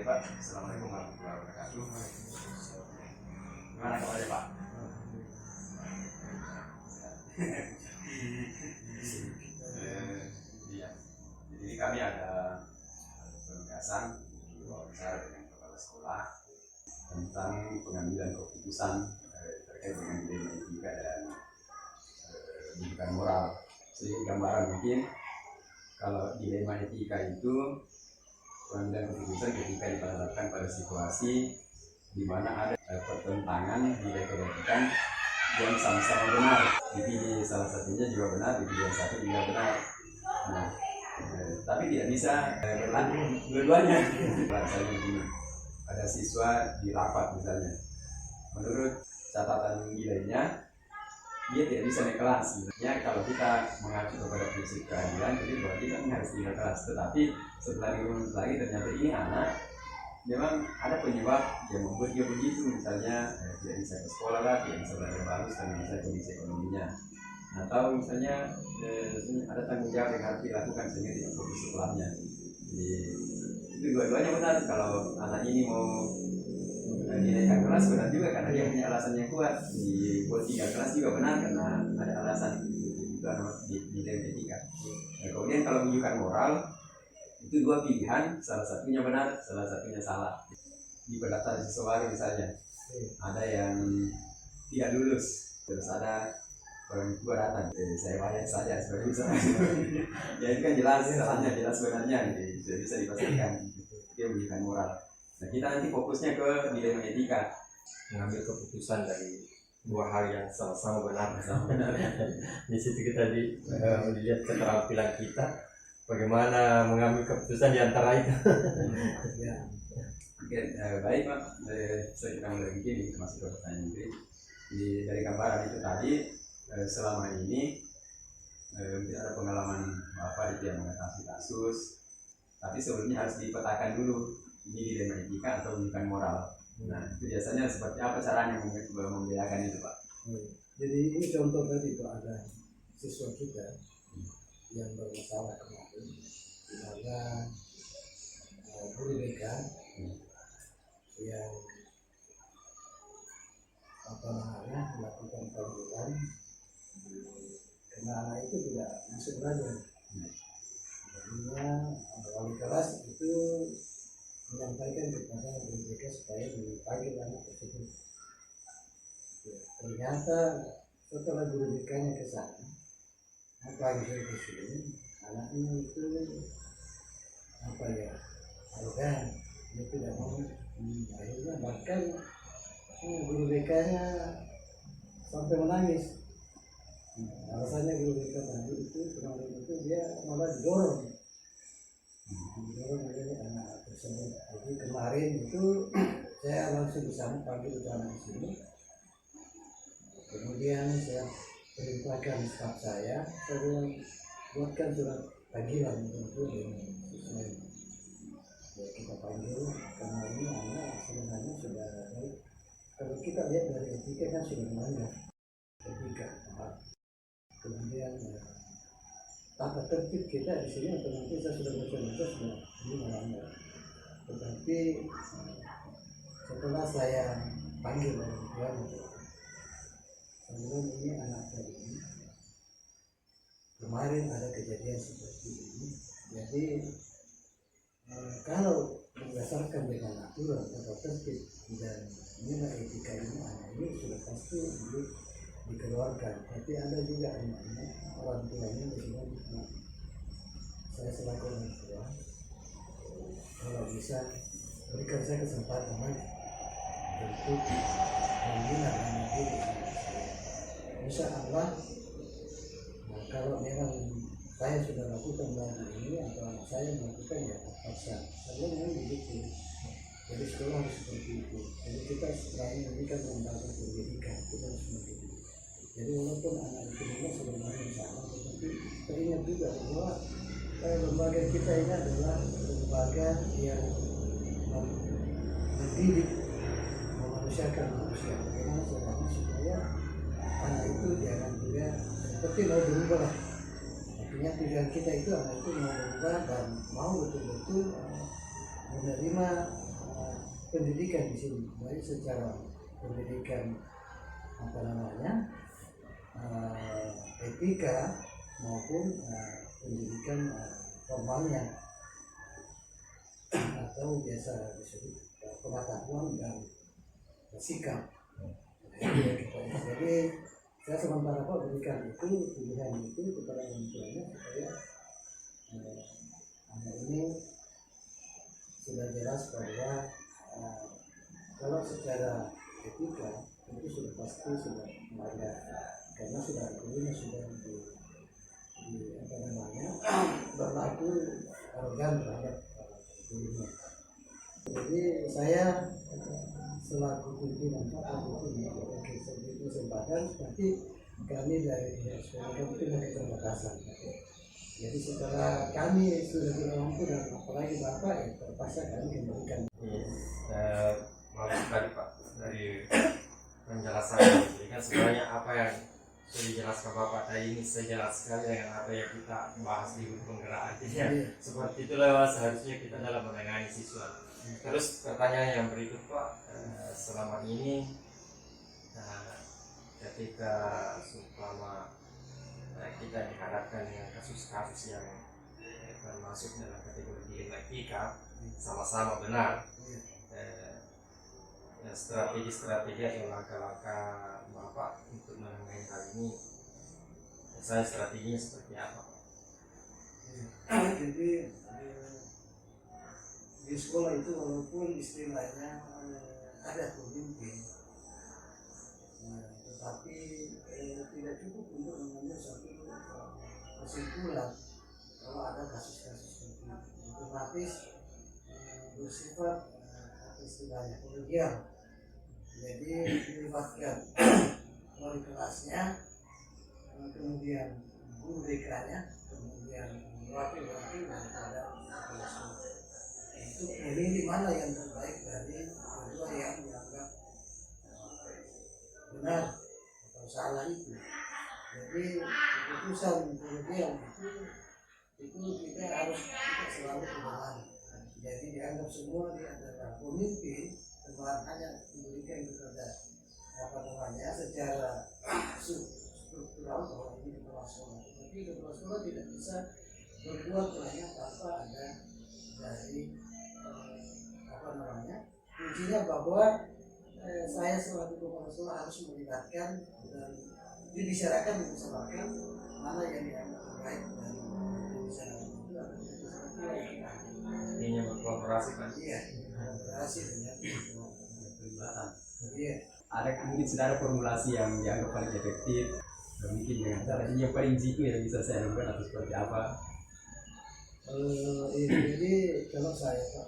Pak. Assalamualaikum warahmatullahi wabarakatuh. Gimana kabarnya Pak? Iya. Jadi kami ada penugasan besar dengan kepala sekolah tentang pengambilan keputusan terkait dengan dilema etika dan pendidikan moral. Sedikit gambaran mungkin, kalau dilema etika itu pengambilan keputusan ketika diterapkan pada situasi di mana ada pertentangan nilai kebajikan yang sama-sama benar. Dipilih salah satunya juga benar, dipilih yang satu juga benar. Nah, tapi tidak bisa berlanjut dua-duanya. Misalnya begini, ada siswa di rapat misalnya, menurut catatan nilainya dia tidak bisa naik kelas. Sebenarnya kalau kita mengacu kepada prinsip keadilan, jadi berarti kan harus tinggal kelas. Tetapi setelah dirunut lagi ternyata ini anak memang ada penyebab yang membuat dia begitu. Misalnya tidak bisa ke sekolah lah, tidak bisa belajar bagus karena misalnya kondisi ekonominya. Atau misalnya ada tanggung jawab yang harus dilakukan sehingga tidak fokus sekolahnya. Jadi itu dua-duanya benar. Kalau anak ini mau dinaikkan kelas benar juga karena dia punya alasan yang kuat. Dibuat 3 kelas juga benar karena ada alasan. Itu di etika. Nah, kemudian kalau menunjukkan moral itu 2 pilihan, salah satunya benar, salah satunya salah. Di pendaftaran siswa baru misalnya ada yang tidak lulus, terus ada orang tua datang, saya bayar saja seperti itu. Ya itu kan jelas salahnya, jelas benarnya, tidak bisa dipastikan. Dia menunjukkan moral. Nah kita nanti fokusnya ke dilema etika, mengambil keputusan dari 2 hal yang sama-sama benar. Di situ kita dilihat keterampilan kita bagaimana mengambil keputusan di antara itu. Ya. Oke, baik Pak. Saya kita mulai begini, masuk ke pertanyaan ini. Dari gambaran itu tadi, selama ini tidak ada pengalaman Bapak itu yang mengatasi kasus, tapi sebelumnya harus dipetakan dulu ini dilema etika atau pendidikan moral. Nah, itu biasanya seperti apa caranya membedakan itu Pak? Jadi ini contoh tadi Pak, ada siswa kita yang bermasalah kemarin, di mana guru BK yang melakukan panggilan karena anak itu tidak masuk belajar. Jadinya wali kelas itu menyampaikan kepada guru BK supaya dipanggil anak tersebut. Ternyata setelah guru BK-nya ke sana, panggil ke sini, anaknya itu arogan, dia tidak mau. Akhirnya bahkan guru BK-nya sampai menangis. Alasannya guru BK tadi itu kemarin itu dia malah didorong oleh anak tersebut. Jadi kemarin itu saya langsung di sana panggil ke anak di sini. Kemudian saya perintahkan staf saya buatkan surat panggilan untuk siswa. Ya, kita panggil karena ini anak sebenarnya sudah baik. Kalau kita lihat dari etika kan sudah melanggar etika. Kemudian tata tertib kita di sini otomatis saya sudah baca sudah ini melanggar. Tetapi setelah saya panggil orang tua, sebelum ini anak tadi kemarin ada kejadian seperti ini. Jadi kalau berdasarkan dengan aturan tata tertib dan nilai etika ini, anak ini sudah pasti dikeluarkan. Tapi ada juga anak-anak orang tuanya bilang, saya selaku orang tua kalau bisa berikan saya kesempatan lagi untuk membina anak ini. Insya Allah, nah, kalau memang saya sudah lakukan bahan ini atau anak saya melakukan ya terpaksa. Saya memang begitu. Jadi sekolah harus seperti itu. Jadi kita setelah ini kan lembaga pendidikan kita harus begitu. Jadi walaupun anak itu juga sebenarnya sama, tetapi kita ingat juga bahwa lembaga kita ini adalah lembaga yang mendidik, memanusiakan manusia. Bagaimana caranya supaya anak itu jangan juga seperti mau berubah. Artinya tujuan kita itu anak itu mau berubah dan mau betul-betul menerima pendidikan di sini, baik secara pendidikan apa namanya etika maupun pendidikan formalnya atau biasa disebut pengetahuan dan sikap. Jadi saya sementara berikan itu pilihan itu kepada orang tuanya supaya anak ini sudah jelas bahwa kalau secara etika itu sudah pasti sudah melanggar karena sudah gurunya sudah di apa namanya berlaku arogan terhadap gurunya. Jadi saya selaku pimpinan Pak itu kesempatan nanti kami dari sekolah kami punya keterbatasan. Jadi setelah kami sudah tidak mampu dan apalagi Bapak ya terpaksa kami kembalikan. Maaf sekali Pak dari penjelasan ini kan sebenarnya apa yang sudah dijelaskan Bapak tadi ini sejelas sekali dengan apa yang kita bahas di penggerak artinya seperti itulah seharusnya kita dalam menangani siswa. Terus pertanyaan yang berikut Pak, selama ini ketika seumpama kita dihadapkan dengan kasus-kasus yang termasuk dalam kategori etika sama-sama benar, strategi-strategi atau langkah-langkah Bapak untuk menangani hal ini, saya strateginya seperti apa Pak? Jadi di sekolah itu walaupun istilahnya ada pemimpin, tetapi tidak cukup untuk mengambil satu kesimpulan kalau ada kasus-kasus seperti itu. Otomatis bersifat istilahnya kolegial. Jadi melibatkan wali kelasnya, kemudian guru BK-nya, kemudian wakil-wakil daripada kelas itu memilih mana yang terbaik dari kedua yang dianggap benar atau salah itu. Jadi keputusan kolegial itu kita harus selalu benar. Jadi dianggap semua dia adalah pemimpin, teman hanya diberikan kepada apa namanya secara struktural bahwa ini kepala sekolah. Tapi kepala sekolah tidak bisa berbuat banyak tanpa ada dari apa namanya kuncinya bahwa saya selaku kepala sekolah harus melibatkan dan dibicarakan mana yang dianggap terbaik dan dibicarakan itu adalah sesuatu yang Ini berkolaborasi kan? iya kolaborasi dengan pelibatan. iya. Ada mungkin sudah ada formulasi yang dianggap paling efektif, dan mungkin dengan cara ini yang paling jitu yang bisa saya lakukan atau seperti apa? Jadi kalau saya Pak,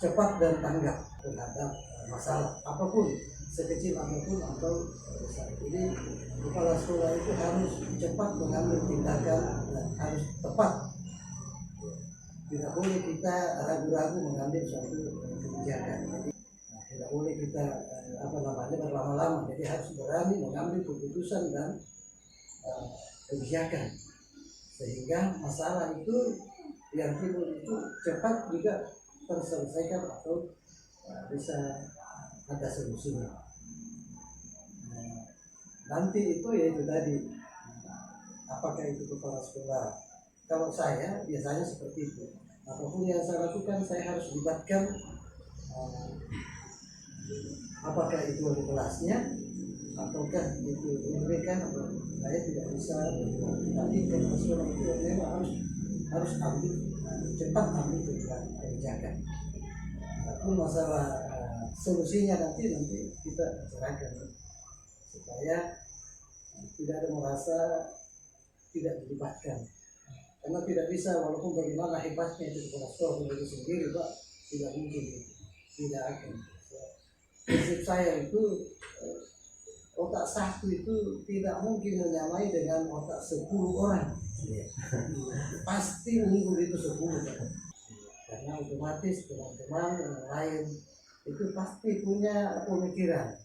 cepat dan tanggap terhadap masalah apapun, sekecil apapun atau besar. Jadi kepala sekolah itu harus cepat mengambil tindakan dan harus tepat. Tidak boleh kita ragu-ragu mengambil suatu kebijakan. Jadi tidak boleh kita berlama-lama. Jadi harus berani mengambil keputusan dan kebijakan sehingga masalah itu yang timbul itu cepat juga terselesaikan atau bisa ada solusinya. Nanti itu yaitu tadi apakah itu kepala sekolah. Kalau saya biasanya seperti itu. Apapun yang saya lakukan saya harus libatkan apakah itu di kelasnya ataukah itu mereka atau saya tidak bisa. Tapi kepala sekolah itu memang harus ambil cepat ambil kebijakan. Adapun masalah solusinya nanti kita bicarakan supaya tidak ada merasa tidak dilibatkan. Karena tidak bisa walaupun bagaimana hebatnya itu kepala sekolah itu sendiri Pak, tidak mungkin, tidak akan. Prinsip saya itu otak satu itu tidak mungkin menyamai dengan otak 10 orang. Pasti unggul itu 10 Pak. Karena otomatis teman-teman yang lain itu pasti punya pemikiran,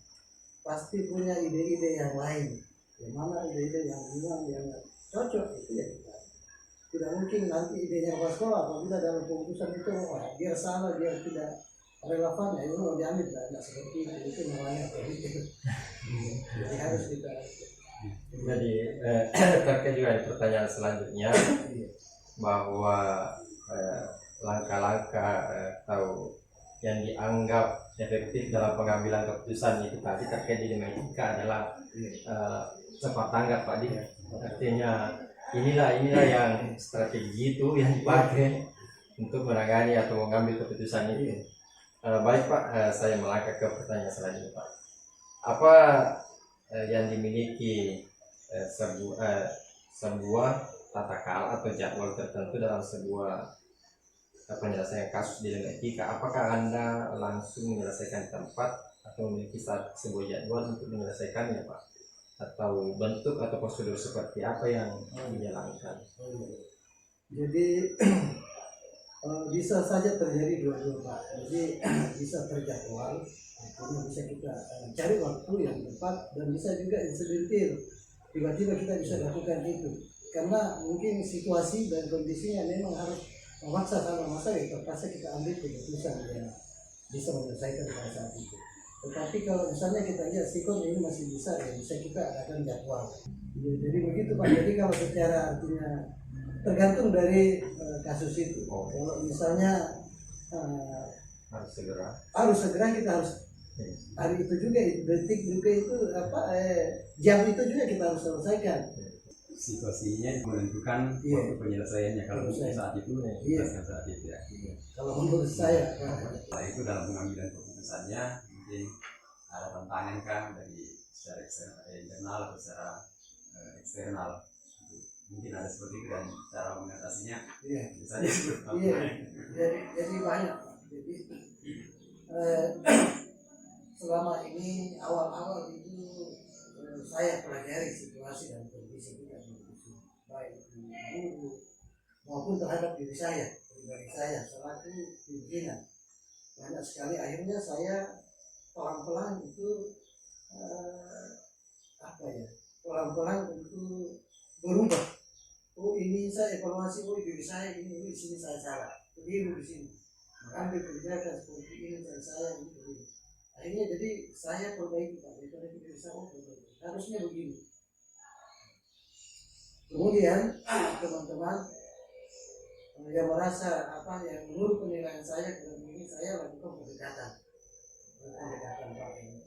pasti punya ide-ide yang lain. Yang mana ide-ide yang memang yang cocok itu ya kita. Tidak mungkin nanti idenya kepala sekolah apabila dalam keputusan itu biar salah, biar tidak relevan ya itu mau diambil nggak seperti itu namanya politik. Jadi harus kita Jadi terkait juga ada pertanyaan selanjutnya bahwa langkah-langkah atau yang dianggap efektif dalam pengambilan keputusan itu tadi terkait dengan etika adalah cepat tanggap Pak Di. Artinya inilah yang strategi itu yang dipakai untuk menangani atau mengambil keputusan itu. Baik Pak, saya melangkah ke pertanyaan selanjutnya Pak. Apa yang dimiliki sebuah tata cara atau jadwal tertentu dalam sebuah penyelesaian kasus di dalam etika? Apakah Anda langsung menyelesaikan di tempat atau memiliki sebuah jadwal untuk menyelesaikannya Pak? Atau bentuk atau prosedur seperti apa yang dijalankan? jadi bisa saja terjadi dua-dua Pak. Jadi bisa terjadwal, artinya bisa kita cari waktu yang tepat, dan bisa juga insidentil. Tiba-tiba kita bisa lakukan itu. Karena mungkin situasi dan kondisinya memang harus memaksa sama masa ya terpaksa kita ambil keputusan yang bisa menyelesaikan pada saat itu. Tetapi kalau misalnya kita lihat sikon ini masih bisa ya bisa kita adakan jadwal. Jadi begitu Pak. Jadi kalau secara artinya tergantung dari kasus itu. Kalau misalnya harus segera kita harus hari itu juga, detik juga itu jam itu juga kita harus selesaikan. Situasinya menentukan waktu penyelesaiannya. Kalau saat itu saat itu ya. Kalau menurut saya setelah itu dalam pengambilan keputusannya mungkin ada tantangan kan dari secara internal atau secara eksternal. Mungkin ada seperti itu, dan cara mengatasinya misalnya jadi banyak. Jadi selama ini awal-awal itu saya pelajari situasi dan kondisi kita baik guru maupun terhadap diri saya, pribadi saya selaku pimpinan. Banyak sekali akhirnya saya pelan-pelan itu pelan-pelan itu berubah. Oh ini saya evaluasi, oh diri saya ini di sini saya salah, keliru di sini, mengambil kebijakan seperti ini dan saya ini keliru. Akhirnya jadi saya perbaiki Pak, daripada diri saya harusnya begini. Kemudian teman-teman yang merasa yang menurut penilaian saya ini saya lakukan pendekatan Pak ini.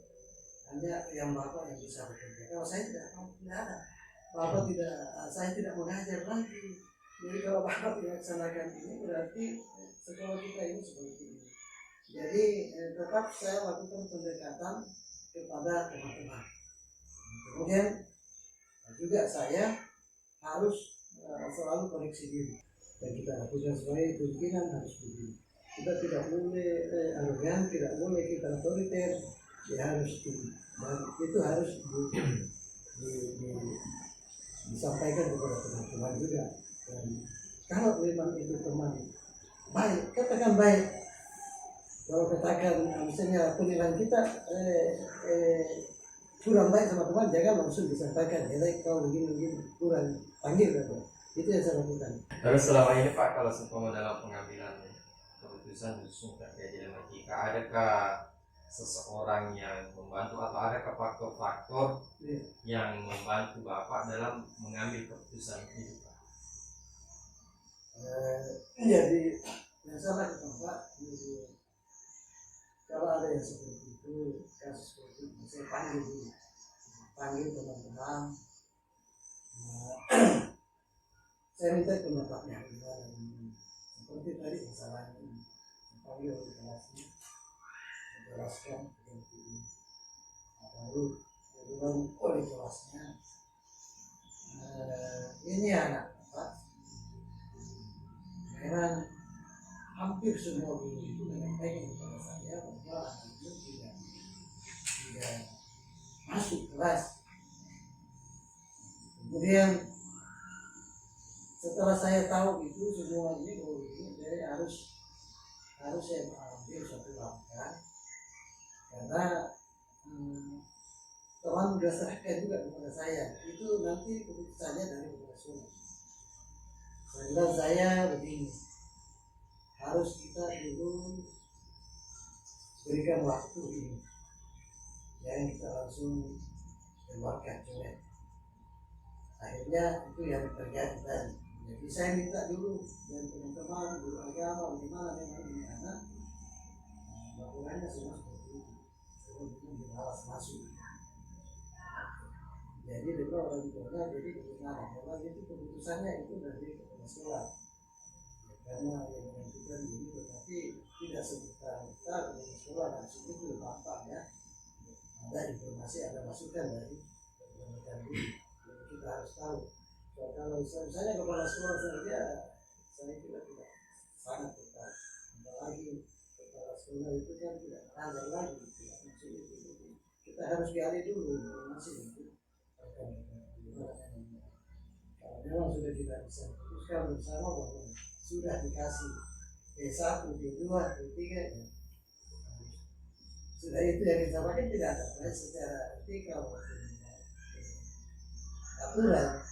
Hanya yang Bapak yang bisa bekerja. Kalau saya tidak ada. Bapak saya tidak mengajar lagi. Jadi kalau Bapak dilaksanakan ini berarti sekolah kita ini seperti ini. Jadi tetap saya lakukan pendekatan kepada teman-teman. Kemudian juga saya harus selalu koreksi diri. Dan kita lakukan sebagai pimpinan harus begini. Kita tidak boleh arogan, tidak boleh kita otoriter. Ya harus dan itu harus disampaikan kepada teman-teman juga. Dan kalau memang itu teman baik, katakan baik. Kalau katakan misalnya penilaian kita kurang baik sama teman, jangan langsung disampaikan. Jadi kalau begini kurang, panggil kan. Itu yang saya lakukan. Terus selama ini Pak, kalau seumpama dalam pengambilan keputusan khususnya terkait dengan etika, adakah seseorang yang membantu atau adakah faktor-faktor yang membantu Bapak dalam mengambil keputusan itu Pak? Jadi yang salah Pak, kalau ada yang seperti itu, kasus seperti itu, saya panggil teman-teman, saya minta pendapatnya seperti tadi masalahnya, panggil organisasi, jelaskan seperti ini, baru oleh jelasnya, ini anak Pak, memang hampir semua guru itu menyampaikan kepada saya bahwa anak itu tidak masuk kelas. Kemudian setelah saya tahu itu semua ini, jadi harus saya ambil satu langkah, karena teman sudah serahkan juga kepada saya, itu nanti keputusannya dari kepada semua. Sehingga saya begini, harus kita dulu berikan waktu ini, jangan kita langsung keluarkan coret. Akhirnya itu yang terjadi tadi. Jadi saya minta dulu dan teman-teman guru agama bagaimana dengan ini anak, laporannya semua seperti itu, sebelum dibalas masuk. Jadi mereka orang tuanya jadi bagaimana? Karena itu keputusannya itu dari kepala sekolah. Karena yang menentukan ini, tetapi tidak serta merta kepala sekolah langsung itu bampaknya ada informasi, ada masukan dari rekan guru. Kita harus tahu. Kalau misalnya kepala sekolah saja, saya kira tidak sangat tepat. Apalagi kepala sekolah itu kan tidak mengajar lagi, tidak maksudnya itu. Kita harus gali dulu informasi itu. Kalau memang sudah tidak bisa putuskan bersama bahwa sudah dikasih P1, P2, P3 ya. Sudah itu yang kita pakai tidak ada baik secara etika maupun aturan.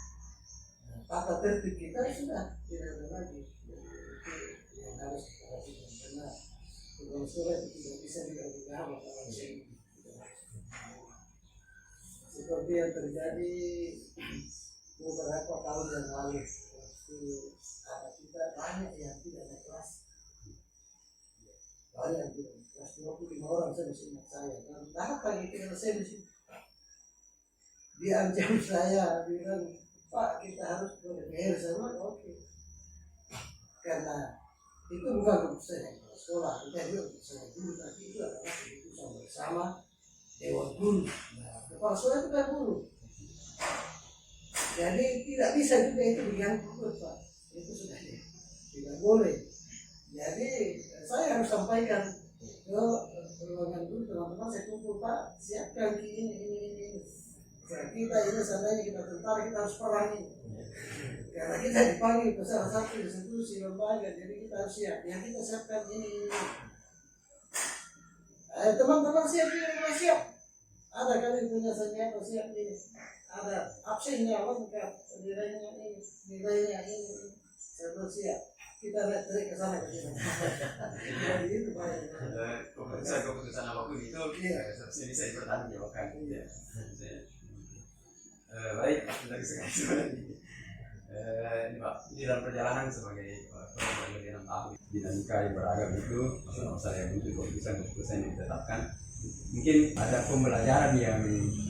Tata tertib kita sudah tidak ada lagi. Itu yang harus kita lakukan karena kepala sekolah itu tidak bisa dilakukan kalau seperti yang terjadi beberapa tahun yang lalu waktu anak kita banyak yang tidak naik kelas, banyak yang tidak naik kelas, 25 orang saya masih ingat saya. Dan tahap pagi kita saya di situ, dia ancam saya bilang, Pak kita harus belajar sama, oke. Karena itu bukan keputusan sekolah, kita juga keputusan guru, tapi itu adalah keputusan bersama dewan guru. Nah, kepala sekolah itu kan guru. Jadi tidak bisa juga itu diganggu, Pak. Itu sudah tidak boleh. Jadi saya harus sampaikan ke ruangan guru, teman-teman saya kumpul, Pak, siapkan ini. Kita ini seandainya kita tentara, kita harus perangi. Karena kita dipanggil ke salah satu institusi lembaga, jadi kita harus siap. Yang kita siapkan ini. Teman-teman siap ini, siap. Ada kali punya senjata siap ini. Ada absennya lengkap, nilainya ini. Saya siap. Kita lihat dari ke sana ke sini. Jadi itu banyak. Keputusan apapun itu seharusnya bisa dipertanggungjawabkan. Baik, dari sekarang ini Pak, di dalam perjalanan sebagai pelajar 6 tahun dinamika yang beragam itu, masalah-masalah yang muncul, keputusan yang ditetapkan, mungkin ada pembelajaran yang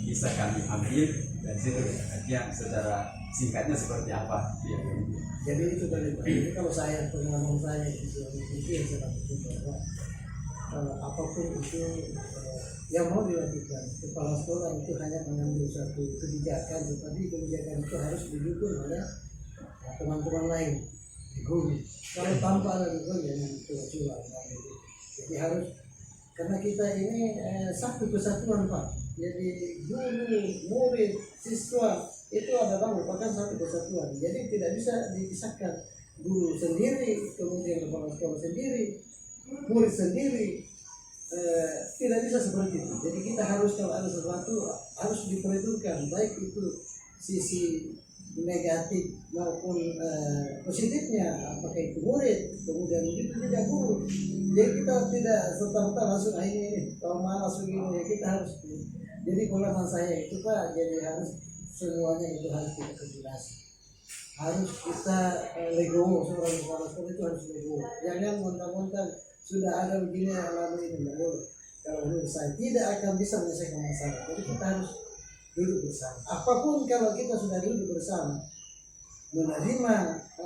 bisa kami ambil dan situ ya, secara singkatnya seperti apa ya. Jadi itu tadi Pak. Jadi kalau saya pengalaman saya itu yang saya lakukan bahwa apapun itu yang mau dilakukan, kepala sekolah itu hanya mengambil satu kebijakan, tetapi kebijakan itu harus didukung oleh teman-teman lain di guru. Kalau tanpa ada guru jangan coba-coba. Jadi harus, karena kita ini satu kesatuan Pak. Jadi guru, murid, siswa itu adalah merupakan satu kesatuan. Jadi tidak bisa dipisahkan. Guru sendiri, kemudian kepala sekolah sendiri, murid sendiri. Tidak bisa seperti itu. Jadi kita harus, kalau ada sesuatu harus diperhitungkan, baik itu sisi negatif maupun positifnya, apakah itu murid, kemudian itu tidak guru. Jadi kita tidak serta-merta langsung ini kalau malas begini, kita harus. Jadi pengalaman saya itu Pak, jadi harus semuanya itu harus kita kejelasan. Harus kita legowo, seorang kepala sekolah itu harus legowo. Jangan mentang-mentang sudah ada begini alami ini, tidak boleh. Kalau menurut saya tidak akan bisa menyelesaikan masalah. Jadi kita harus duduk bersama. Apapun kalau kita sudah duduk bersama, menerima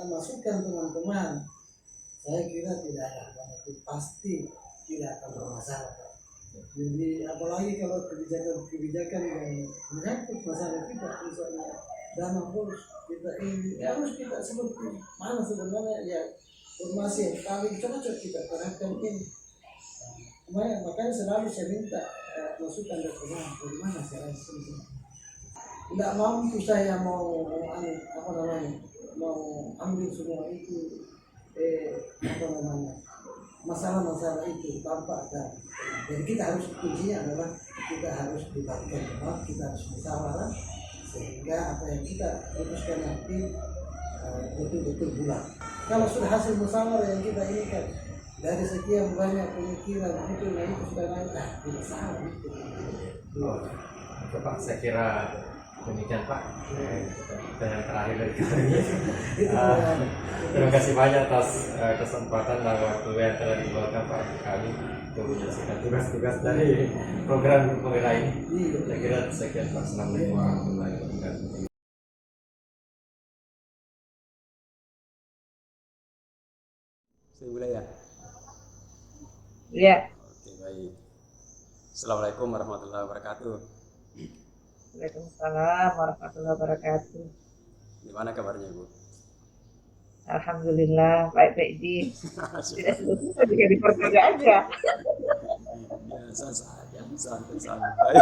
masukan teman-teman, saya kira tidak ada, itu pasti tidak akan bermasalah. Jadi apalagi kalau kebijakan yang menyangkut masalah kita, misalnya dana bos kita ini, harus kita seperti mana sebenarnya ya. Informasi yang paling cocok kita terapkan ini. Makanya selalu saya minta masukan dari teman, bagaimana saya harus. Tidak mampu saya mau ambil semua itu masalah-masalah itu tanpa ada. Jadi kita harus, kuncinya adalah kita harus dibagikan tempat, kita harus musyawarah sehingga apa yang kita putuskan nanti betul-betul bulat. Kalau sudah hasil musyawarah yang kita inginkan dari sekian banyak pemikiran itu sudah naik tidak salah itu. Oke Pak, saya kira demikian Pak. Pertanyaan terakhir dari kami. Terima kasih banyak atas kesempatan dan waktu yang telah diluangkan Pak kami untuk menyelesaikan tugas-tugas dari program penggerak ini. Saya kira sekian Pak. Assalamualaikum warahmatullahi wabarakatuh. Saya mulai ya. Iya, Oke, baik. Assalamualaikum warahmatullahi wabarakatuh. Waalaikumsalam warahmatullahi wabarakatuh. Gimana kabarnya Ibu? Alhamdulillah, baik-baik di. Tidak susah juga di Portugal aja. Biasa saja, santai-santai.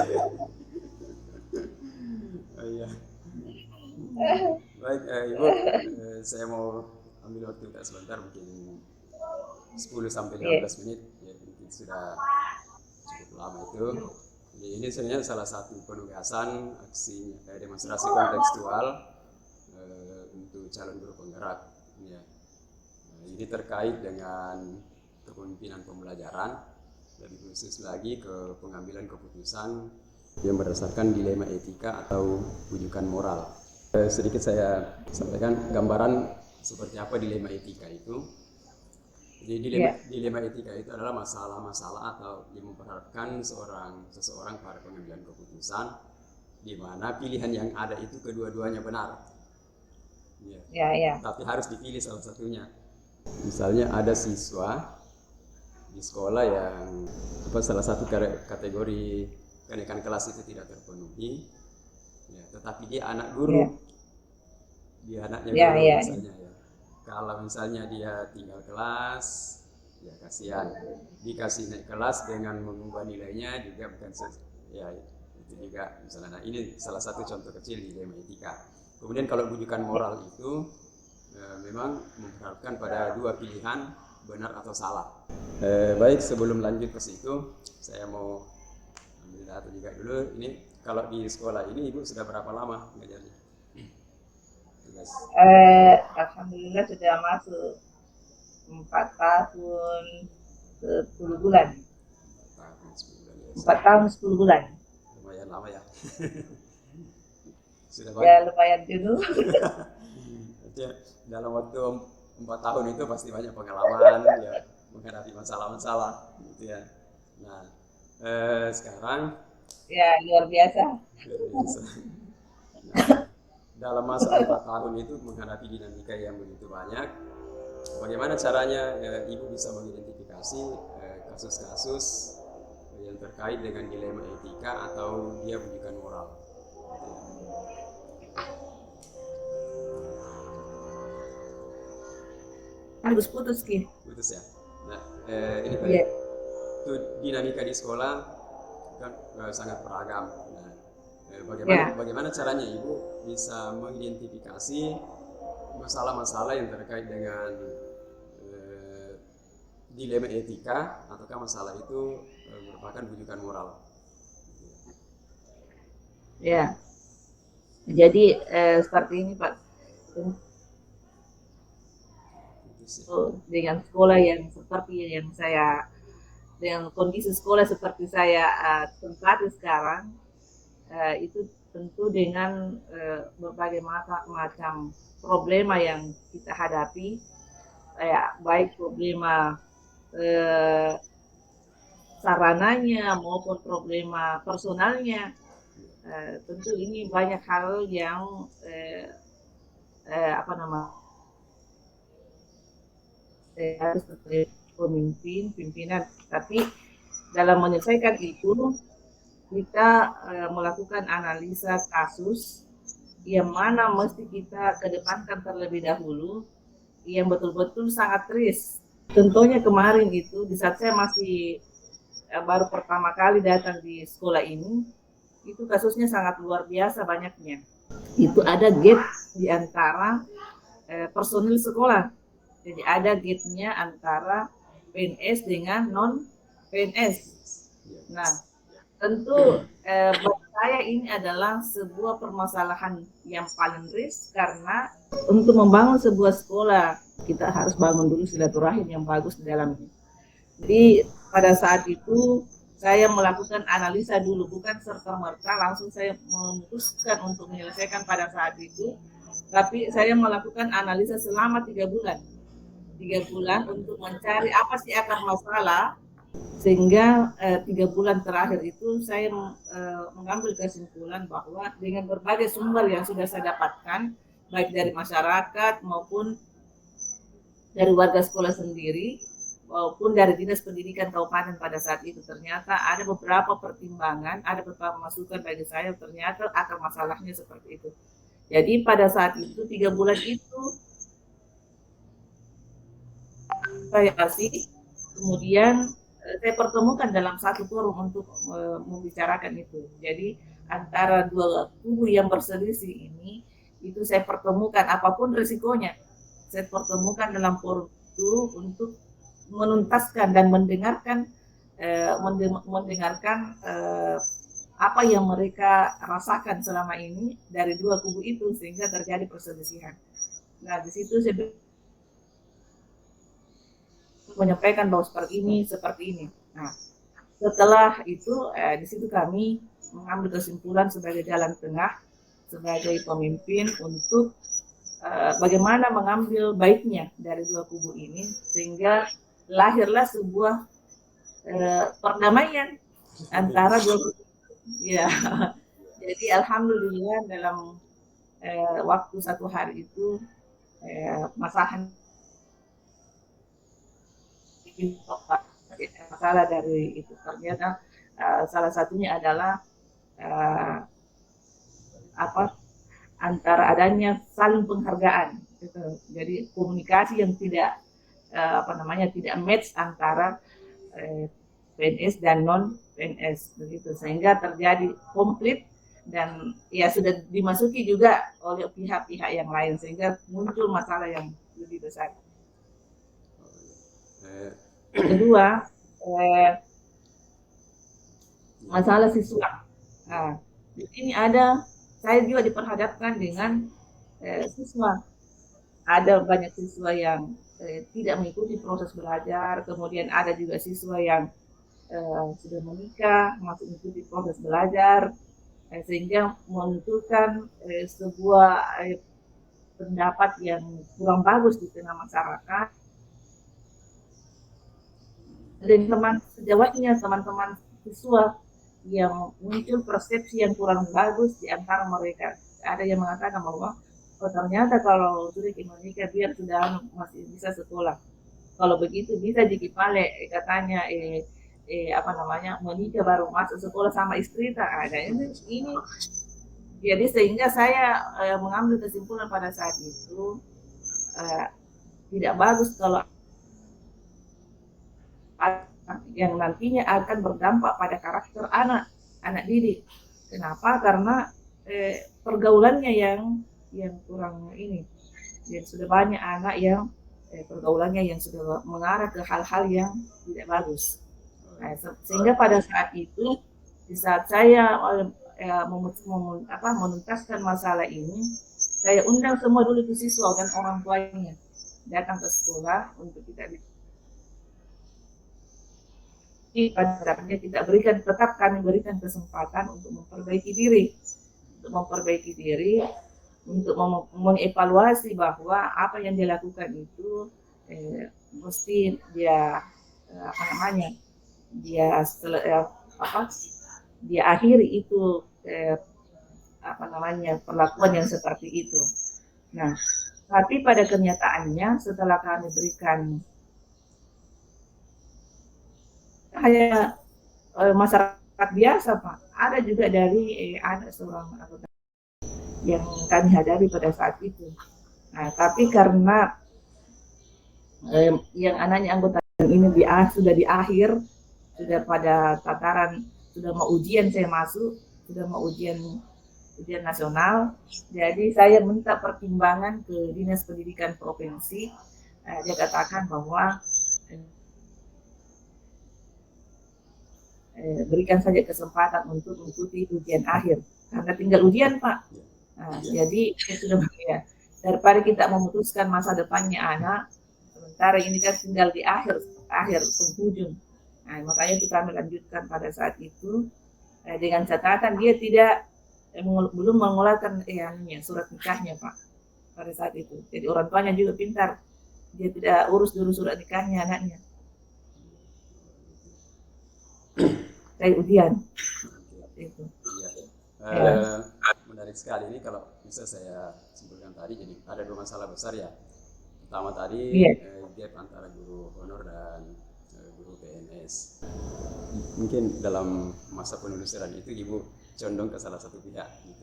Oh, iya. Baik, Ibu, saya mau ambil waktu kita sebentar, mungkin 10 sampai 15 menit, ya mungkin sudah cukup lama itu. Jadi ini sebenarnya salah satu penugasan aksi demonstrasi kontekstual untuk calon guru penggerak. Ya. Ini terkait dengan kepemimpinan pembelajaran, lebih khusus lagi ke pengambilan keputusan yang berdasarkan dilema etika atau rujukan moral. Sedikit saya sampaikan gambaran seperti apa dilema etika itu. Jadi dilema etika itu adalah masalah-masalah atau yang memperhadapkan seseorang pada pengambilan keputusan di mana pilihan yang ada itu kedua-duanya benar. Ya. Tapi harus dipilih salah satunya. Misalnya ada siswa di sekolah yang salah satu kategori kenaikan kelas itu tidak terpenuhi, ya, tetapi dia anak guru, dia anaknya guru misalnya ya. Kalau misalnya dia tinggal kelas, ya kasihan. Dikasih naik kelas dengan mengubah nilainya juga bukan ya itu juga misalnya. Nah, ini salah satu contoh kecil di dilema etika. Kemudian kalau rujukan moral itu memang memperhadapkan pada dua pilihan benar atau salah. Baik, sebelum lanjut ke situ, saya mau ambil data juga dulu. Ini kalau di sekolah ini Ibu sudah berapa lama mengajarnya? Alhamdulillah sudah masuk 4 tahun 10 bulan. 4 tahun 10 bulan. Lumayan lama ya. Sudah Ya lumayan dulu. Dalam waktu 4 tahun itu pasti banyak pengalaman ya, menghadapi masalah-masalah gitu ya. Nah, sekarang Ya luar biasa. Nah, dalam masa 4 tahun itu menghadapi dinamika yang begitu banyak, bagaimana caranya Ibu bisa mengidentifikasi kasus-kasus yang terkait dengan dilema etika atau dia rujukan moral? Harus putus Ki. Putus ya. Nah, ini tadi itu dinamika di sekolah kan sangat beragam. Nah, bagaimana caranya Ibu bisa mengidentifikasi masalah-masalah yang terkait dengan dilema etika ataukah masalah itu merupakan rujukan moral? Ya. Jadi seperti ini Pak. Dengan sekolah yang seperti yang saya, dengan kondisi sekolah seperti saya tempati sekarang, itu tentu dengan berbagai macam problema yang kita hadapi, baik problema sarananya maupun problema personalnya. Tentu ini banyak hal yang harus pimpinan, tapi dalam menyelesaikan itu kita melakukan analisa kasus yang mana mesti kita kedepankan terlebih dahulu, yang betul-betul sangat risk. Contohnya kemarin itu di saat saya masih baru pertama kali datang di sekolah ini, itu kasusnya sangat luar biasa banyaknya. Itu ada gap di antara personil sekolah. Jadi ada gap-nya antara PNS dengan non-PNS. Nah, tentu buat saya ini adalah sebuah permasalahan yang paling risk, karena untuk membangun sebuah sekolah kita harus bangun dulu silaturahim yang bagus di dalamnya. Jadi pada saat itu saya melakukan analisa dulu, bukan serta-merta langsung saya memutuskan untuk menyelesaikan pada saat itu, tapi saya melakukan analisa selama 3 bulan. 3 bulan untuk mencari apa sih akar masalah, sehingga 3 bulan terakhir itu saya mengambil kesimpulan bahwa dengan berbagai sumber yang sudah saya dapatkan, baik dari masyarakat maupun dari warga sekolah sendiri, maupun dari Dinas Pendidikan Kabupaten pada saat itu, ternyata ada beberapa pertimbangan, ada beberapa masukan bagi saya, ternyata akar masalahnya seperti itu. Jadi pada saat itu 3 bulan itu saya kasih, kemudian saya pertemukan dalam satu forum untuk membicarakan itu. Jadi antara dua kubu yang berselisih ini, itu saya pertemukan apapun risikonya, saya pertemukan dalam forum itu untuk menuntaskan dan mendengarkan apa yang mereka rasakan selama ini dari dua kubu itu, sehingga terjadi perselisihan. Nah, di situ saya menyampaikan bahwa seperti ini. Nah, setelah itu di situ kami mengambil kesimpulan sebagai jalan tengah, sebagai pemimpin untuk bagaimana mengambil baiknya dari dua kubu ini, sehingga lahirlah sebuah perdamaian antara dua kubu. Ya, jadi alhamdulillah dalam waktu 1 hari itu masalah dari itu ternyata salah satunya adalah antara adanya saling penghargaan gitu. Jadi komunikasi yang tidak tidak match antara PNS dan non PNS begitu, sehingga terjadi konflik dan ya sudah dimasuki juga oleh pihak-pihak yang lain, sehingga muncul masalah yang lebih besar. Kedua, masalah siswa. Nah, di sini saya juga diperhadapkan dengan siswa. Ada banyak siswa yang tidak mengikuti proses belajar, kemudian ada juga siswa yang sudah menikah, masih mengikuti proses belajar, sehingga menunjukkan sebuah pendapat yang kurang bagus di tengah masyarakat. Dan teman-teman siswa yang muncul persepsi yang kurang bagus di antara mereka. Ada yang mengatakan bahwa ternyata kalau sudah menikah biar sudah masih bisa sekolah. Kalau begitu bisa dikipale katanya menikah baru masuk sekolah sama istri tak ada ini. Jadi sehingga saya mengambil kesimpulan pada saat itu tidak bagus kalau yang nantinya akan berdampak pada karakter anak didik. Kenapa? Karena pergaulannya yang kurang ini. Yang sudah banyak anak yang pergaulannya yang sudah mengarah ke hal-hal yang tidak bagus. Nah, sehingga pada saat itu, di saat saya menuntaskan masalah ini, saya undang semua dulu ke siswa dan orang tuanya datang ke sekolah untuk kami berikan kesempatan untuk memperbaiki diri, untuk mengevaluasi bahwa apa yang dilakukan itu mesti dia akhiri itu perlakuan yang seperti itu. Nah, tapi pada kenyataannya setelah kami berikan hanya masyarakat biasa, Pak, ada juga dari anak seorang anggota yang kami hadapi pada saat itu. Nah, tapi karena yang anaknya anggota ini sudah di akhir, sudah pada tataran sudah mau ujian, saya masuk sudah mau ujian nasional, jadi saya minta pertimbangan ke Dinas Pendidikan Provinsi. Dia katakan bahwa berikan saja kesempatan untuk mengikuti ujian akhir karena tinggal ujian, Pak. Nah, jadi sudah daripada kita memutuskan masa depannya anak, sementara ini kan tinggal di akhir akhir penghujung. Nah, makanya itu kami lanjutkan pada saat itu dengan catatan dia tidak belum mengeluarkan surat nikahnya Pak pada saat itu. Jadi orang tuanya juga pintar, dia tidak urus dulu surat nikahnya anaknya. Kayak ujian. Itu. Iya. Menarik sekali ini kalau bisa saya simpulkan tadi. Jadi ada dua masalah besar ya. Pertama tadi gap antara guru honor dan guru PNS. Mungkin dalam masa penelusuran itu Ibu condong ke salah satu pihak gitu.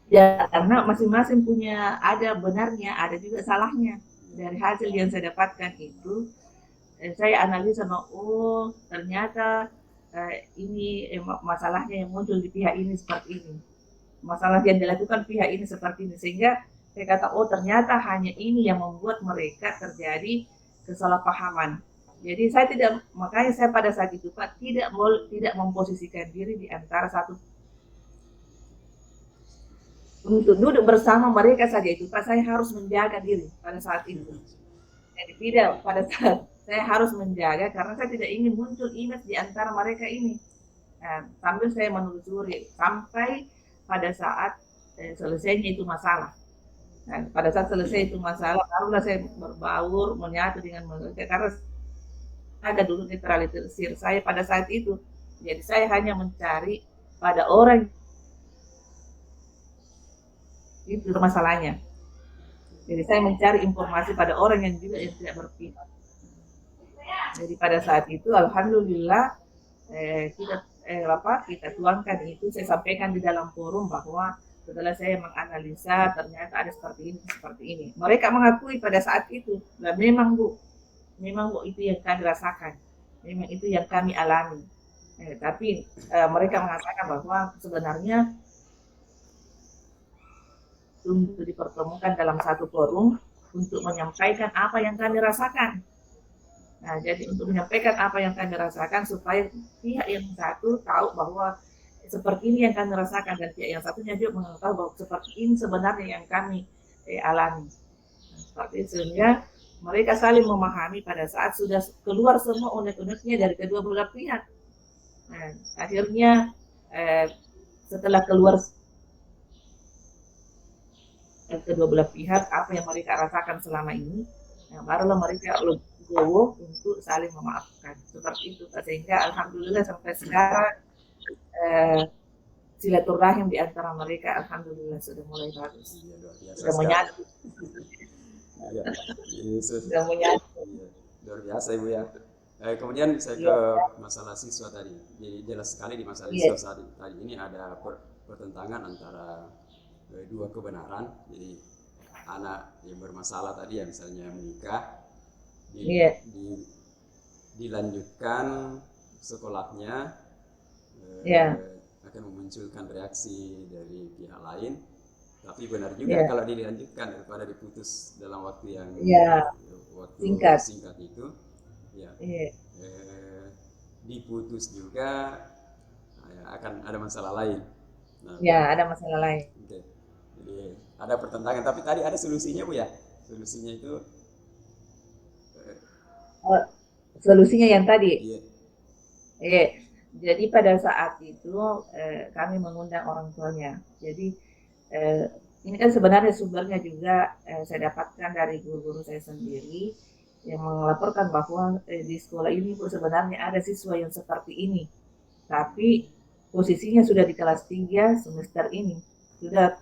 Ya, karena masing-masing punya, ada benarnya, ada juga salahnya. Dari hasil yang saya dapatkan itu, saya analisa ternyata ini masalahnya yang muncul di pihak ini seperti ini. Masalah yang dilakukan pihak ini seperti ini. Sehingga saya kata, ternyata hanya ini yang membuat mereka terjadi kesalahpahaman. Jadi makanya saya pada saat itu Pak tidak memposisikan diri di antara satu, untuk duduk bersama mereka saja itu Pak, saya harus menjaga diri pada saat itu. Jadi tidak, pada saat saya harus menjaga karena saya tidak ingin muncul image di antara mereka ini. Nah, sambil saya menelusuri sampai pada saat selesainya itu masalah. Nah, pada saat selesai itu masalah, barulah saya berbaur, menyatu dengan mereka karena ada dulu netralisir saya pada saat itu. Jadi saya hanya mencari pada orang itu masalahnya. Jadi saya mencari informasi pada orang yang juga yang tidak berpihak. Jadi pada saat itu alhamdulillah kita tuangkan itu, saya sampaikan di dalam forum bahwa setelah saya menganalisa ternyata ada seperti ini. Mereka mengakui pada saat itu, dan memang Bu itu yang kami rasakan, memang itu yang kami alami. Tapi mereka mengatakan bahwa sebenarnya untuk dipertemukan dalam satu forum untuk menyampaikan apa yang kami rasakan. Nah, jadi untuk menyampaikan apa yang kami rasakan supaya pihak yang satu tahu bahwa seperti ini yang kami rasakan dan pihak yang satunya juga mengetahui bahwa seperti ini sebenarnya yang kami alami. Seperti itu, sehingga mereka saling memahami pada saat sudah keluar semua unek-uneknya dari kedua belah pihak. Nah, akhirnya setelah keluar kedua belah pihak apa yang mereka rasakan selama ini, barulah mereka legowo untuk saling memaafkan. Seperti itu, sehingga alhamdulillah sampai sekarang silaturahim di antara mereka alhamdulillah sudah mulai bagus, sudah menyatu. Sudah menyatu. Luar biasa Ibu ya. Kemudian saya ke masalah siswa tadi. Jadi jelas sekali di masalah siswa saat tadi ini ada pertentangan antara dua kebenaran. Jadi anak yang bermasalah tadi yang misalnya menikah dilanjutkan sekolahnya akan memunculkan reaksi dari pihak lain, tapi benar juga kalau dilanjutkan daripada diputus dalam waktu yang singkat itu diputus juga akan ada masalah lain. Ada masalah lain. Jadi ada pertentangan, tapi tadi ada solusinya Bu ya. Solusinya itu solusinya yang tadi. Jadi pada saat itu kami mengundang orang tuanya. Jadi ini kan sebenarnya sumbernya juga saya dapatkan dari guru-guru saya sendiri yang melaporkan bahwa di sekolah ini sebenarnya ada siswa yang seperti ini, tapi posisinya sudah di kelas 3 semester ini. Sudah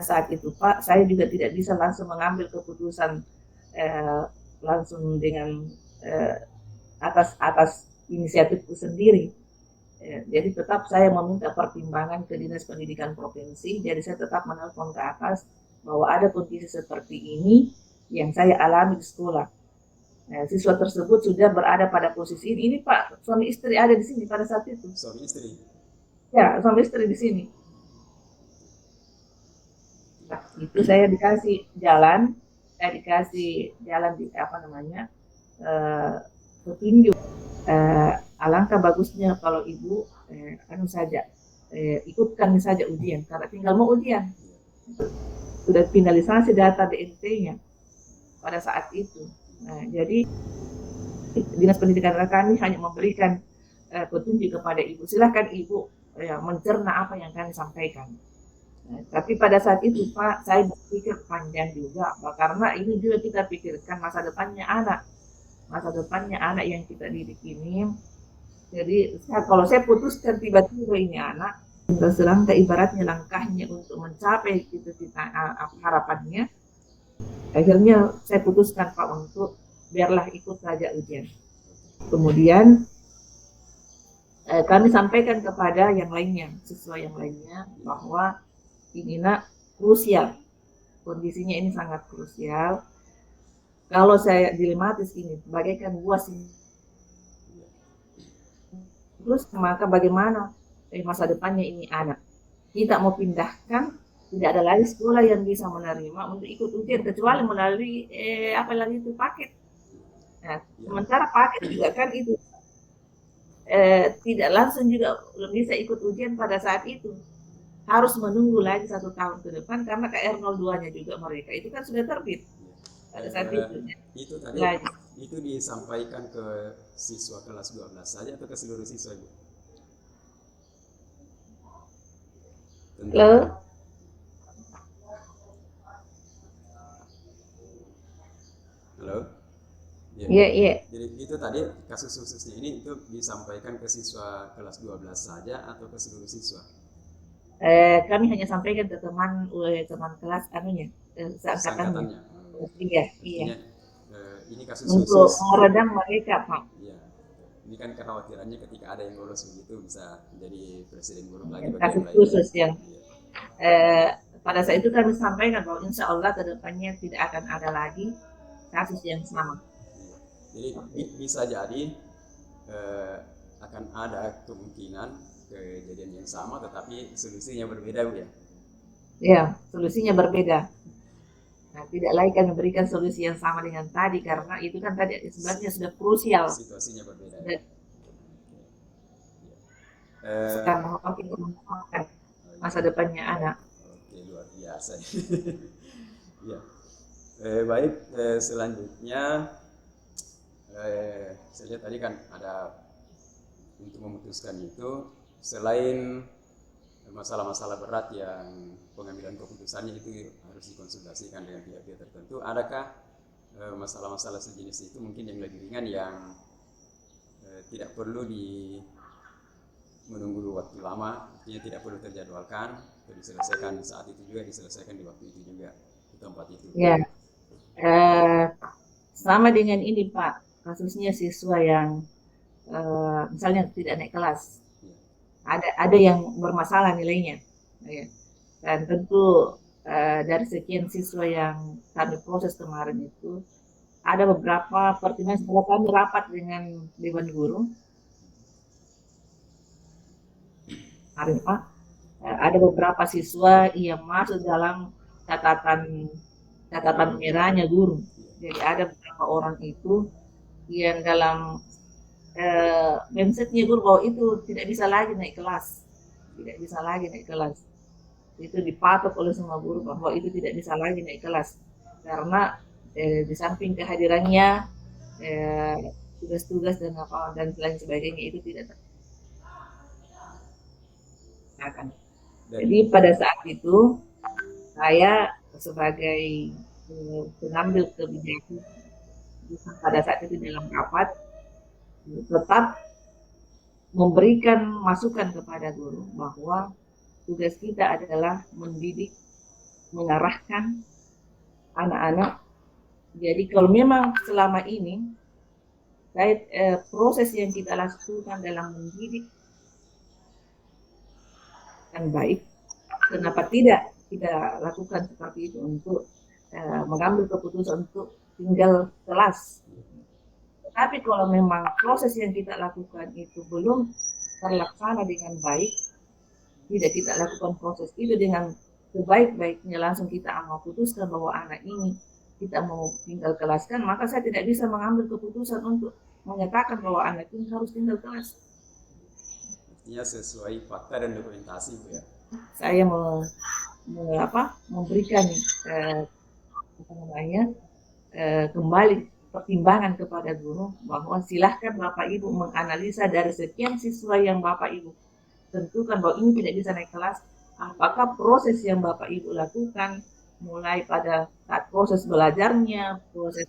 saat itu Pak, saya juga tidak bisa langsung mengambil keputusan langsung dengan atas inisiatifku sendiri. Jadi tetap saya meminta pertimbangan ke Dinas Pendidikan Provinsi. Jadi saya tetap menelpon ke atas bahwa ada kondisi seperti ini yang saya alami di sekolah. Siswa tersebut sudah berada pada posisi ini. Ini Pak, suami istri ada di sini pada saat itu. Suami istri? Ya, suami istri di sini. Nah, itu saya dikasih jalan di petunjuk. Alangkah bagusnya kalau ibu ikutkan saja ujian, karena tinggal mau ujian. sudah finalisasi data DNT-nya pada saat itu. Nah, jadi Dinas Pendidikan kami hanya memberikan petunjuk kepada ibu, silahkan ibu mencerna apa yang kami sampaikan. Nah, tapi pada saat itu Pak, saya berpikir panjang juga, Pak, karena ini juga kita pikirkan masa depannya anak yang kita didik ini. Jadi kalau saya putuskan tiba-tiba ini anak selangkah ibaratnya langkahnya untuk mencapai cita-cita harapannya, akhirnya saya putuskan Pak untuk biarlah ikut saja ujian. Kemudian kami sampaikan kepada yang lainnya, siswa yang lainnya, bahwa ini nak krusial, kondisinya ini sangat krusial. Kalau saya dilematis ini, bagaikan buah sini. Terus maka bagaimana masa depannya ini anak? Kita mau pindahkan, tidak ada lagi sekolah yang bisa menerima untuk ikut ujian kecuali melalui apa lagi itu paket. Nah, sementara paket juga kan itu tidak langsung juga bisa ikut ujian pada saat itu. Harus menunggu lagi 1 tahun ke depan karena KR02-nya juga mereka itu kan sudah terbit pada saat itu. Itu tadi lagi. Itu disampaikan ke siswa kelas 12 saja atau ke seluruh siswa, Bu? Halo? Halo? Iya. Jadi itu tadi kasus khususnya ini itu disampaikan ke siswa kelas 12 saja atau ke seluruh siswa? Kami hanya sampaikan ke teman kelas seangkatannya. Iya. Ini kasus Untuk khusus meredam mereka, Pak. Iya. Ini kan kekhawatirannya ketika ada yang lolos begitu bisa jadi presiden buruk lagi bagi Kasus yang khusus lainnya. yang pada saat itu kami sampaikan bahwa insya Allah ke depannya tidak akan ada lagi kasus yang sama. Jadi bisa jadi akan ada kemungkinan kejadian yang sama tetapi solusinya berbeda, Bu, ya? Ya, solusinya berbeda. Nah, tidak lagi kami memberikan solusi yang sama dengan tadi karena itu kan tadi sebenarnya sudah krusial. Situasinya berbeda. Sekarang masa depannya anak. Oke, luar biasa. Ya. Baik, selanjutnya saya lihat tadi kan ada untuk memutuskan itu selain masalah-masalah berat yang pengambilan keputusannya itu harus dikonsultasikan dengan pihak-pihak tertentu, adakah masalah-masalah sejenis itu mungkin yang lebih ringan yang tidak perlu menunggu waktu lama, artinya tidak perlu terjadwalkan atau diselesaikan saat itu juga, diselesaikan di waktu itu juga, di tempat itu? Ya, sama dengan ini Pak, kasusnya siswa yang misalnya tidak naik kelas, ada yang bermasalah nilainya, ya. Dan tentu dari sekian siswa yang kami proses kemarin itu ada beberapa pertimbangan. Setelah kami rapat dengan Dewan Guru kemarin Pak, ada beberapa siswa yang masuk dalam catatan merahnya guru. Jadi ada beberapa orang itu yang dalam mindsetnya guru bahwa itu tidak bisa lagi naik kelas, itu dipatok oleh semua guru bahwa itu tidak bisa lagi naik kelas karena di samping kehadirannya tugas-tugas dan lain sebagainya itu tidak akan. Jadi pada saat itu saya sebagai pengambil kebijakan pada saat itu dalam rapat tetap memberikan masukan kepada guru bahwa tugas kita adalah mendidik, mengarahkan anak-anak. Jadi kalau memang selama ini proses yang kita lakukan dalam mendidik yang baik, kenapa tidak kita lakukan seperti itu untuk mengambil keputusan untuk tinggal kelas. Tapi kalau memang proses yang kita lakukan itu belum terlaksana dengan baik, tidak kita lakukan proses itu dengan sebaik-baiknya, langsung kita mau putuskan bahwa anak ini kita mau tinggal kelaskan, maka saya tidak bisa mengambil keputusan untuk menyatakan bahwa anak ini harus tinggal kelas. Artinya sesuai fakta dan dokumentasi, Bu, ya? Saya memberikan kembali pertimbangan kepada guru bahwa silahkan Bapak Ibu menganalisa dari sekian siswa yang Bapak Ibu tentukan bahwa ini tidak bisa naik kelas, apakah proses yang Bapak Ibu lakukan mulai pada saat proses belajarnya, proses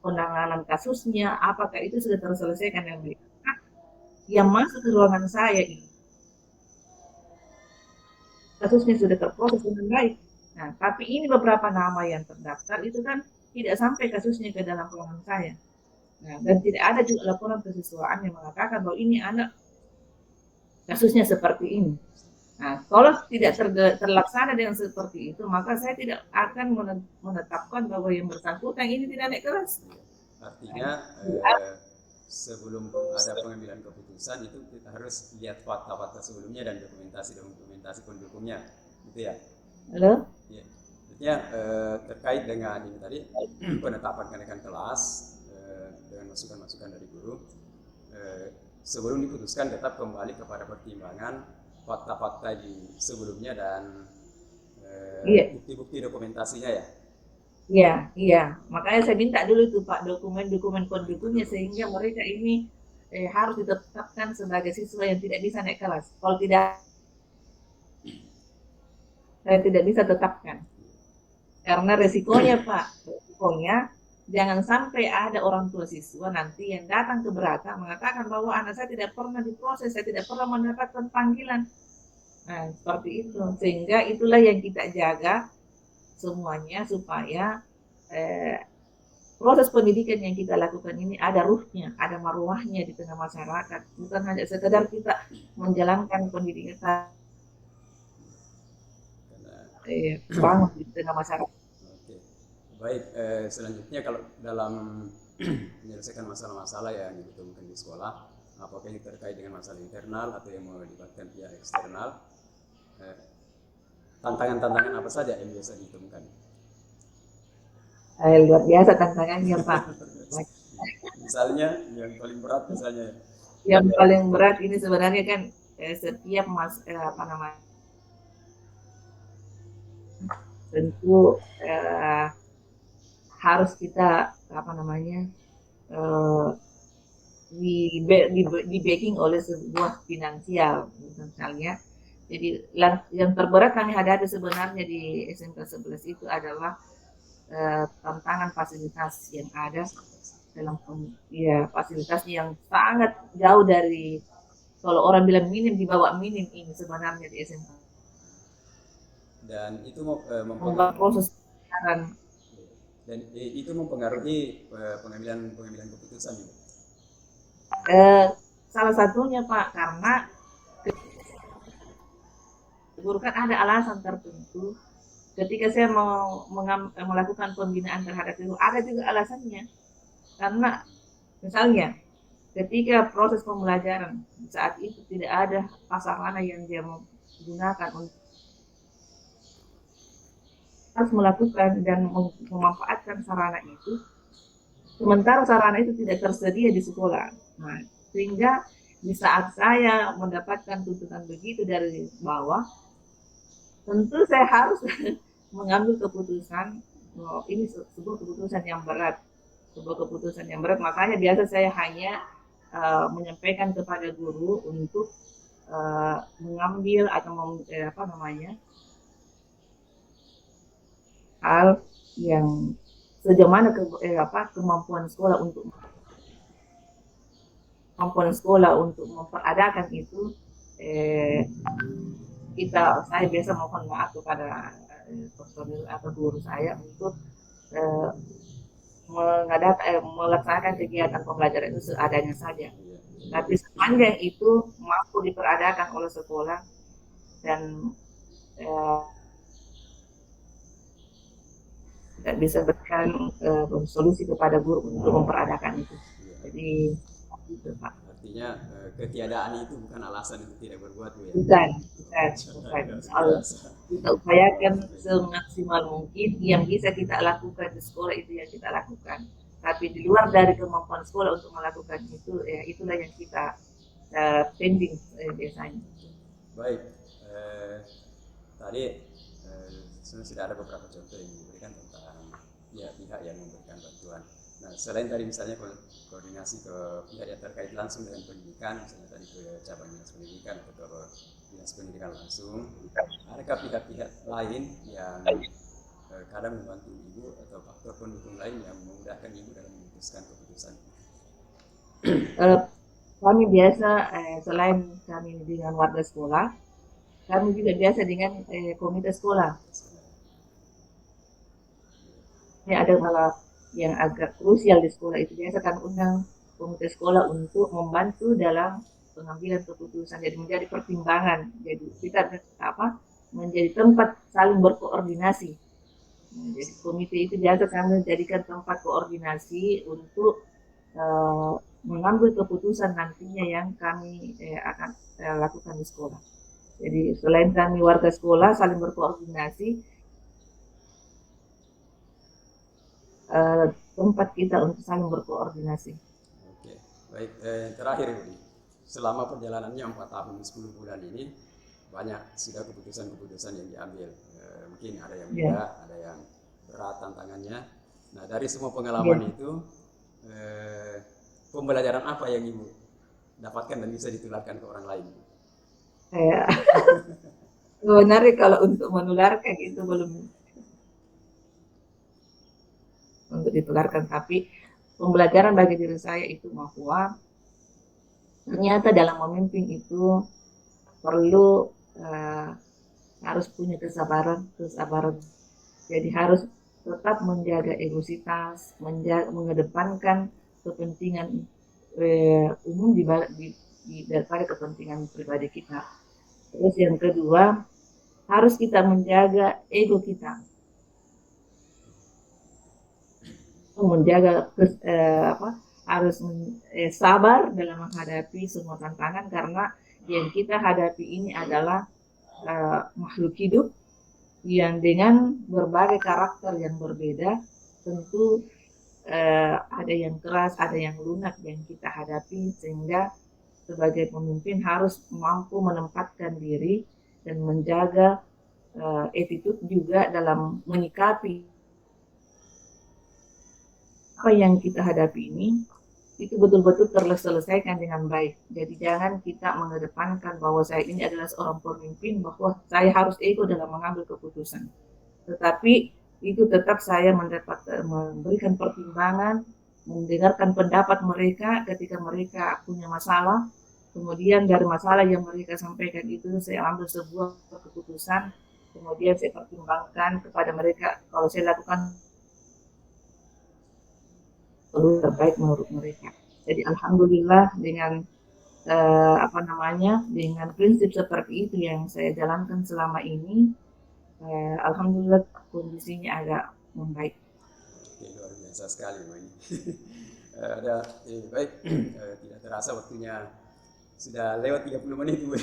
penanganan kasusnya, apakah itu sudah terselesaikan dengan baik. Yang masuk ke ruangan saya ini kasusnya sudah terproses dengan baik. Nah, tapi ini beberapa nama yang terdaftar itu kan tidak sampai kasusnya ke dalam ruangan saya. Nah, dan tidak ada juga laporan kesiswaan yang mengatakan bahwa ini anak kasusnya seperti ini. Nah, kalau tidak terlaksana dengan seperti itu, maka saya tidak akan menetapkan bahwa yang bersangkutan ini tidak naik kelas. Artinya sebelum ada pengambilan keputusan itu kita harus lihat fakta-fakta sebelumnya dan dokumentasi pendukungnya, gitu ya. Halo? Ya. Artinya terkait dengan ini tadi penetapan kenaikan kelas dengan masukan-masukan dari guru, sebelum diputuskan tetap kembali kepada pertimbangan fakta-fakta di sebelumnya dan bukti-bukti dokumentasinya ya. Iya. Makanya saya minta dulu tuh Pak dokumen-dokumen pendukungnya sehingga mereka ini harus ditetapkan sebagai siswa yang tidak bisa naik kelas. Kalau tidak, saya tidak bisa tetapkan. Karena resikonya Pak, jangan sampai ada orang tua siswa nanti yang datang ke Berata mengatakan bahwa anak saya tidak pernah diproses, saya tidak pernah mendapatkan panggilan. Nah, seperti itu. Sehingga itulah yang kita jaga semuanya supaya proses pendidikan yang kita lakukan ini ada ruhnya, ada maruahnya di tengah masyarakat. Bukan hanya sekedar kita menjalankan pendidikan banget di tengah masyarakat. Oke. Baik, selanjutnya kalau dalam menyelesaikan masalah-masalah yang ditemukan di sekolah, apakah ini terkait dengan masalah internal atau yang melibatkan pihak eksternal, tantangan-tantangan apa saja yang biasa ditemukan? Luar biasa tantangannya Pak. Misalnya yang paling berat misalnya. Yang paling berat ini sebenarnya kan setiap tentu harus kita di backing oleh sebuah finansial misalnya. Jadi yang terberat kami hadapi sebenarnya di SMK 11 itu adalah tantangan fasilitas yang ada dalam fasilitas yang sangat jauh dari, kalau orang bilang minim, di bawah minim ini sebenarnya di SMK. Dan itu membuat proses pengajaran. Dan itu mempengaruhi pengambilan keputusan. Salah satunya Pak, karena guru kan ada alasan tertentu. Ketika saya mau melakukan pembinaan terhadap itu, ada juga alasannya. Karena misalnya ketika proses pembelajaran saat itu tidak ada sarana yang dia menggunakan untuk harus melakukan dan memanfaatkan sarana itu, sementara sarana itu tidak tersedia di sekolah. Nah, sehingga di saat saya mendapatkan tuntutan begitu dari bawah, tentu saya harus mengambil keputusan. Ini sebuah keputusan yang berat, makanya biasa saya hanya menyampaikan kepada guru untuk mengambil atau hal yang sejauh mana kemampuan sekolah untuk memperadakan itu. Saya biasa mohon maaf kepada personil atau guru saya untuk melaksanakan kegiatan pembelajaran itu seadanya saja. Tapi sepanjang itu mampu diperadakan oleh sekolah dan tidak bisa berikan solusi kepada guru untuk memperadakan itu. Jadi itu Pak. Artinya ketiadaan itu bukan alasan untuk tidak berbuat, Bu ya? Bukan. Kita upayakan semaksimal mungkin yang bisa kita lakukan di sekolah itu yang kita lakukan. Tapi di luar dari kemampuan sekolah untuk melakukan itu, ya itulah yang kita pending biasanya. Baik, tadi sebenarnya sudah ada beberapa contoh yang diberikan tentang ya pihak yang memberikan bantuan. Nah, selain tadi misalnya koordinasi ke pihak yang terkait langsung dengan pendidikan, misalnya tadi ke cabang dinas pendidikan atau ke dinas pendidikan langsung, adakah pihak-pihak lain yang kadang membantu ibu atau faktor pendukung lain yang memudahkan ibu dalam memutuskan keputusan? Kami biasa selain kami dengan warga sekolah, kami juga biasa dengan komite sekolah. Ini ada malah yang agak krusial di sekolah itu, biasa kami undang komite sekolah untuk membantu dalam pengambilan keputusan, jadi menjadi pertimbangan, jadi kita menjadi tempat saling berkoordinasi. Jadi komite itu biasa kami jadikan tempat koordinasi untuk mengambil keputusan nantinya yang kami akan lakukan di sekolah. Jadi selain kami warga sekolah saling berkoordinasi, tempat kita untuk saling berkoordinasi. Oke, baik. Terakhir Ibu, selama perjalanannya 4 tahun 10 bulan ini banyak sudah keputusan-keputusan yang diambil. Mungkin ada yang mudah, ada yang berat tantangannya. Nah, dari semua pengalaman itu, pembelajaran apa yang Ibu dapatkan dan bisa ditularkan ke orang lain? Sebenarnya kalau untuk menularkan itu belum untuk ditularkan, tapi pembelajaran bagi diri saya itu bahwa ternyata dalam memimpin itu perlu harus punya kesabaran. Jadi harus tetap menjaga egositas, mengedepankan kepentingan umum daripada kepentingan pribadi kita. Terus yang kedua, harus kita menjaga ego kita, menjaga harus sabar dalam menghadapi semua tantangan, karena yang kita hadapi ini adalah makhluk hidup yang dengan berbagai karakter yang berbeda. Tentu ada yang keras, ada yang lunak yang kita hadapi, sehingga sebagai pemimpin harus mampu menempatkan diri dan menjaga attitude juga dalam menyikapi apa yang kita hadapi ini, itu betul-betul terselesaikan dengan baik. Jadi jangan kita mengedepankan bahwa saya ini adalah seorang pemimpin, bahwa saya harus ego dalam mengambil keputusan. Tetapi itu tetap saya memberikan pertimbangan, mendengarkan pendapat mereka ketika mereka punya masalah. Kemudian dari masalah yang mereka sampaikan itu saya ambil sebuah keputusan. Kemudian saya pertimbangkan kepada mereka, kalau saya lakukan terbaik menurut mereka. Jadi alhamdulillah dengan dengan prinsip seperti itu yang saya jalankan selama ini, alhamdulillah kondisinya agak membaik. Oke, luar biasa sekali ini. Baik, tidak terasa waktunya sudah lewat 30 menit Bu.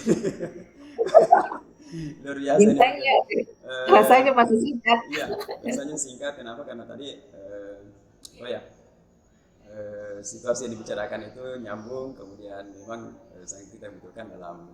Luar biasa ini. Rasanya masih singkat. Iya, rasanya singkat. Kenapa? Karena tadi situasi yang dibicarakan itu nyambung, kemudian memang sangat kita butuhkan dalam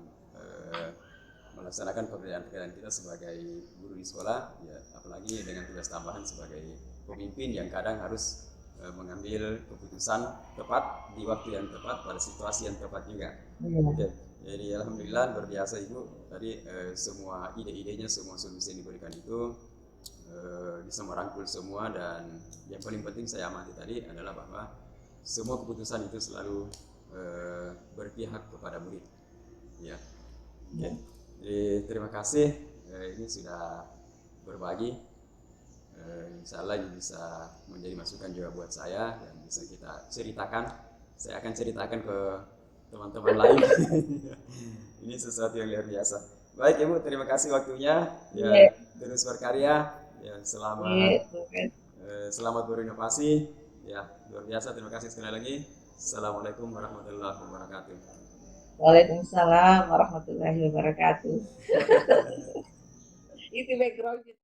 melaksanakan pekerjaan kita sebagai guru di sekolah, ya, apalagi dengan tugas tambahan sebagai pemimpin yang kadang harus mengambil keputusan tepat di waktu yang tepat pada situasi yang tepat juga. Oke. Jadi alhamdulillah luar biasa Ibu, tadi semua ide-idenya, semua solusi yang diberikan itu bisa merangkul semua, dan yang paling penting saya amati tadi adalah bahwa semua keputusan itu selalu berpihak kepada murid. Ya. Oke. Jadi terima kasih, ini sudah berbagi. Insya Allah ini bisa menjadi masukan juga buat saya dan bisa kita ceritakan. Saya akan ceritakan ke teman-teman lain. Ini sesuatu yang luar biasa. Baik Ibu, terima kasih waktunya. Ya, terus berkarya. Ya, selamat berinovasi. Ya, luar biasa. Terima kasih sekali lagi. Assalamualaikum warahmatullahi wabarakatuh. Waalaikumsalam warahmatullahi wabarakatuh. Itu background.